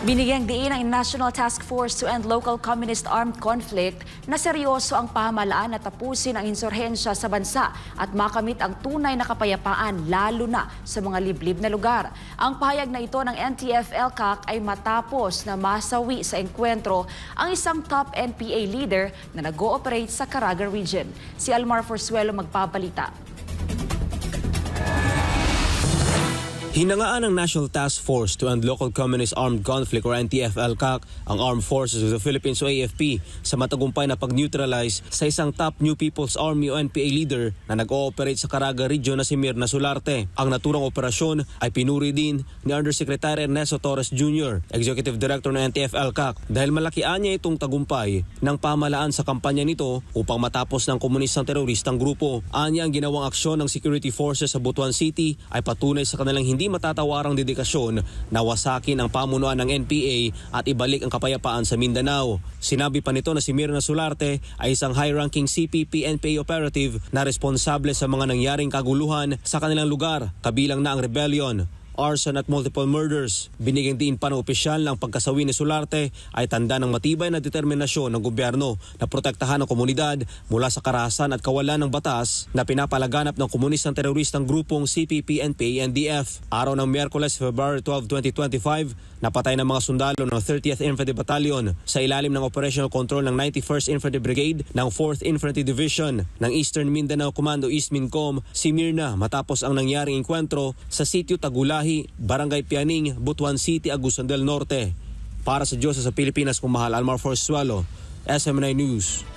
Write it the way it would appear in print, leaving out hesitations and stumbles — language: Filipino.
Binigyang diin ng National Task Force to End Local Communist Armed Conflict na seryoso ang pamahalaan na tapusin ang insurhensya sa bansa at makamit ang tunay na kapayapaan lalo na sa mga liblib na lugar. Ang pahayag na ito ng NTF-ELCAC ay matapos na masawi sa engkwentro ang isang top NPA leader na nag-ooperate sa Caraga Region. Si Almar Forzuelo magpabalita. Hinangaan ng National Task Force to End Local Communist Armed Conflict or NTF-ELCAC ang Armed Forces of the Philippines o AFP sa matagumpay na pag-neutralize sa isang top New People's Army o NPA leader na nag-ooperate sa Caraga Region na si Mirna Solarte. Ang naturang operasyon ay pinuri din ni Undersecretary Ernesto Torres Jr., Executive Director ng NTF-ELCAC, dahil malakian niya itong tagumpay ng pamahalaan sa kampanya nito upang matapos ng komunistang teroristang grupo. Anya ang ginawang aksyon ng security forces sa Butuan City ay patunay sa kanilang hindi matatawarang dedikasyon na wasakin ang pamunuan ng NPA at ibalik ang kapayapaan sa Mindanao. Sinabi pa nito na si Mirna Solarte ay isang high-ranking CPP-NPA operative na responsable sa mga nangyaring kaguluhan sa kanilang lugar, kabilang na ang rebellion, arson at multiple murders. Binigyang diin pa ng opisyal ng pagkasawi ni Solarte ay tanda ng matibay na determinasyon ng gobyerno na protektahan ang komunidad mula sa karahasan at kawalan ng batas na pinapalaganap ng komunistang teroristang grupong CPP-NPA-NDF. Araw ng Miyerkules, February 12, 2025, napatay ng mga sundalo ng 30th Infantry Battalion sa ilalim ng operational control ng 91st Infantry Brigade ng 4th Infantry Division ng Eastern Mindanao Commando East Mincom si Mirna matapos ang nangyaring enkwentro sa sitio Tagulahi, Barangay Pianing, Butuan City, Agusan del Norte. Para sa Diyos sa Pilipinas, kumahal, Almar Forzuelo, SMNI News.